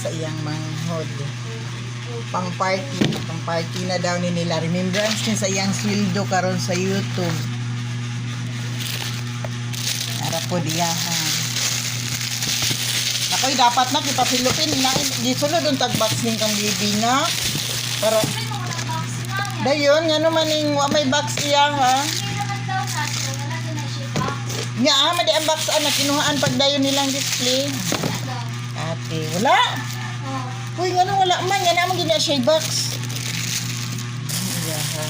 sa iyang manghod. Pang party na daw ni nila. Remembrance niya sa iyang sweldo karon sa YouTube. Para po diyahan. Ako'y dapat na kita-Philippine na gisulod ang tag-boxing kang bibi na. Para dayon nga naman ning wa may box iya ha. Nga madi ang box ana kinuhaan pag dayon nilang display. Ate, wala. Uy, nga nang wala man nga naman gina siya box. Yeah.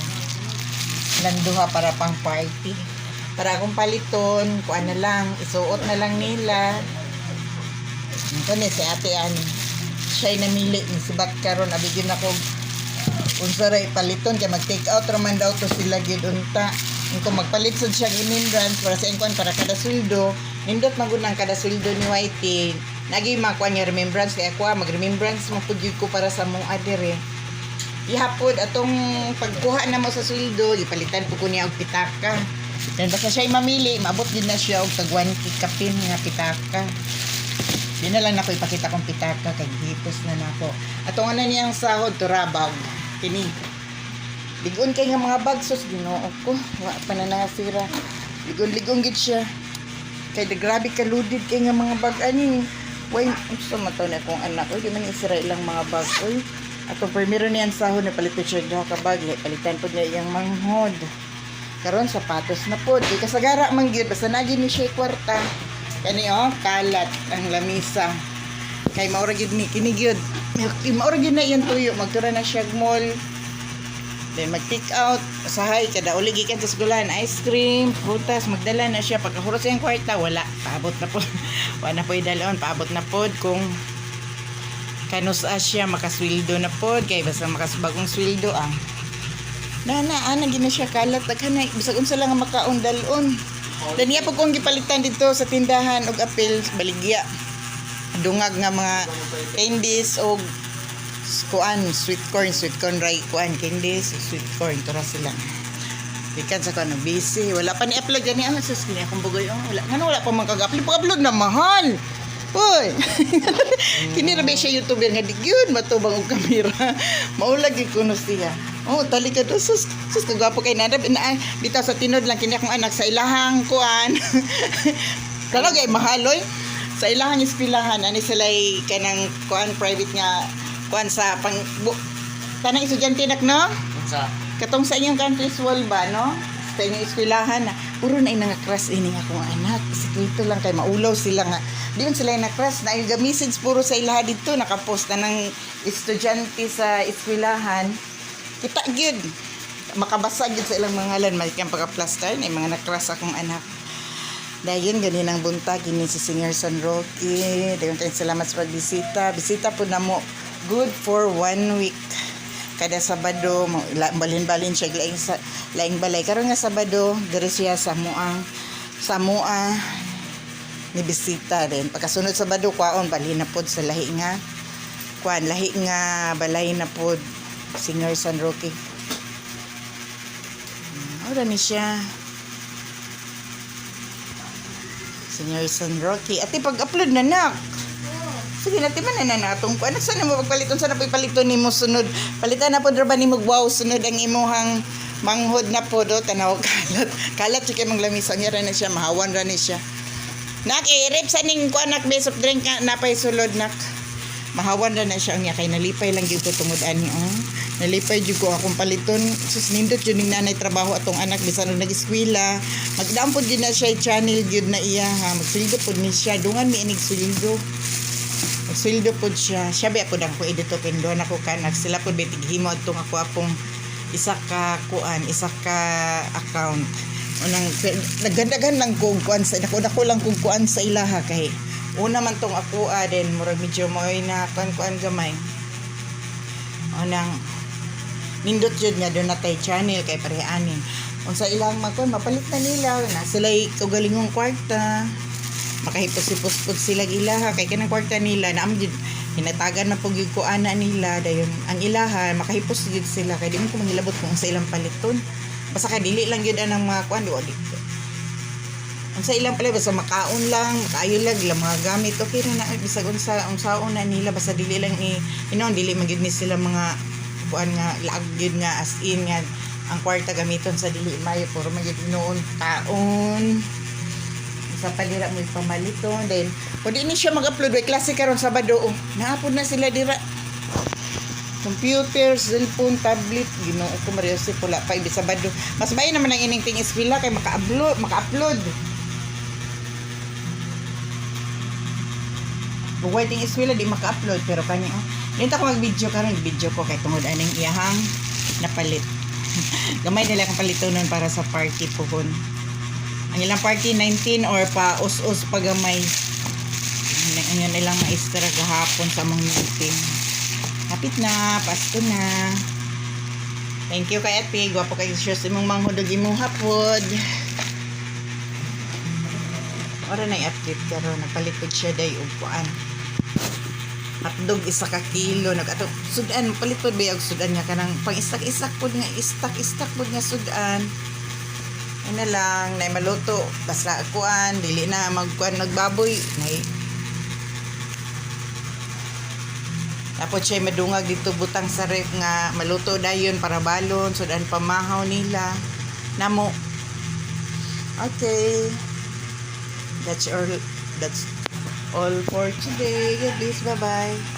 Landuha para pang party. Para akong paliton, kuan na lang, isuot na lang nila. Ito ni si ate ani. Siya'y namili ni sibat karon abigin ako unsa ray paliton kay mag-take out raman daw to sila gid unta. Kung magpalit sad siya remembrance para sa engkwan para kada sweldo, nindot magunang kada sweldo ni Whitey. Nagi makuha niya remembrance kay ako mag-remembrance mo pud ko para sa mong adere. Ihapod atong pagkuha na mo sa sweldo, ipalitan po ko niya og pitaka. Then basta siya mamili, maabot din na siya og tag 1 kapin nga pitaka. Di na lang nako ipakita kong pitaka kay hipos na nako. Atong ana niyang sahod turabag. Kini ligon kay nga mga bagsos Ginoo ko wa pa na nasira ligon gid siya kay de grabe kaludid kay nga mga bag ani way unsa mataw na kong anak oy di man isira ilang mga bag oy ato primero niyan sahod na palitan siya daw ka bag palitan pud niya iyang manghod karon sapatos na pud kay kasagara man gyud basta nagi ni siya kwarta kani kalat ang lamisa kay maura gid ni kini gyud maura gid na iyang tuyo magtura na siya mall. Then mag-take out, sahay, kada uli gikan sa eskwelahan, ice cream, prutas, magdala na siya. Pagkahuro sa yung kwarta, wala. Paabot na po. Wala na po idalon. Paabot na po kung kanusa siya, makaswildo na po. Kaya basta makasbagong swildo, ana, gina siya kalat. Naghanay, bisag unsa lang ang makaundalon. Dan iya po kong gipalitan dito sa tindahan, og apil, baligya. Dungag nga mga candies, og sweet corn ray candies sweet corn tura sila ikan sa kano busy wala pa ni upload gani sus kini akong bugoy wala pa man kag-upload na mahal uy kini ra ba siya YouTuber nga di gyud matubang og kamera maulag gyud kuno siya tali ka do sus kagwapo kay nada bitaw sa tinod lang kini akong anak sa ilahang kuan talaga mahaloy sa ilahang eskwelahan ani sila kanang kuan private nga kuan sa tanang estudyante nak no? Sa katong sa inyong country's wall ba no? Sa inyong eskwelahan na puro na inang crush ini akong anak. Sikreto lang kay maulaw sila nga. Diyon sila na crush na yung message puro sa ilaha dito nakapost na ng estudyante sa eskwelahan. Kita gyud makabasa gyud sa ilang mga ngalan malikang pagka-plaster na mga na-crush akong anak. Dayon ganin ang buntag gini si Singer San Roque. Dayon kay salamat sa pagbisita. Bisita po na mo good for 1 week. Kada Sabado balhin-balhin siya laing balay karon nga Sabado diri siya sa mua ni bisita din. Pagkasunod Sabado kwaon balhin na pod sa lahi nga balay na pod Singer San Roque. Ora ni siya. Singer San Roque. Ati pag-upload na nak. Sige natin man na natong ko. Ano sana mo pagpaliton? Sana po ipaliton ni mo sunod. Palitan na po ba ni mo wow sunod ang imuhang manghod na po do. Tanaw kalat. Kalat siya kay lamisa. Nga rin na siya. Mahawan rin na siya. Nak, i-rip sa ning ko anak be soft drink napay sulod nak. Mahawan rin na siya. Nga kay nalipay lang dito tungod-ani. Nalipay dito ko akong paliton. Sus nindot yun yung nanay trabaho atong anak. Bisan nung nag-eskwila. Magdaan po din na siya channel yun na iya ha. Magsildo po ni siya. Dungan mi inig sildo. Sweldo po siya. Siya ba po dang ko edito pindon ako kanak. Sila po ba tighimo itong ako apong isa ka account. Unang naggandagan lang kong kuan sa ako lang kong kuan sa ilaha kay una man tong ako din murag medyo moy na kuan gamay. Unang nindot jud nga doon natay channel kay parehanin. Unsa ilang makon mapalit na nila na sila kaugalingong kwarta. Makahipos-hipos sila ilaha kay kanang kwarta nila na amjud hinatagan na pug ko ana nila dayon ang ilaha makahipos gid sila kay di mo ko manghilabot kung sa ilang paliton basta kay dili lang gyud anang mga kuan di Ang sa ilang pala basta makaon lang, makaayo lang ilang mga gamit. Okay na na bisag unsaon na nila basta dili lang dili magid ni sila mga kuan nga laag gyud nga as in nga ang kwarta gamiton sa dili mayo puro magid noon taon. Sa palira mo ipamaliton then pwede ni siya mag-upload way klase karon Sabado. Naapod na sila dira. Computer, cellphone, tablet, Ginoo ko Maria si pula pa ibi Sabado. Mas bayo naman ang ining ting eskwela kay maka-upload. Buway ting eskwela di maka-upload pero kani dito ko mag-video karon video ko kay tungod aning iyahang napalit. Gamay nila kang palitonon para sa party pohon. Ang ilang party 19 or pa us-us pagamay. Ang ilang maestra gahapon sa mga meeting. Kapit na, Pasko na. Thank you kay Ate. Gwapo kayo siya sa imong manghudog imong hapod. Ora na i-update karon nagpalikod siya day og kuan. Hotdog 1 ka kilo nagato sudan palitod ba og sudan nga kanang pang istak-istak pud nga istak pud nga sudan. Ano lang nay maluto basta kuan dili na magkuan nagbaboy nay tapos siya madungag dito butang sa ref nga maluto dayon para balon sudan pamahaw nila namo. Okay, that's all for today. God bless, bye bye.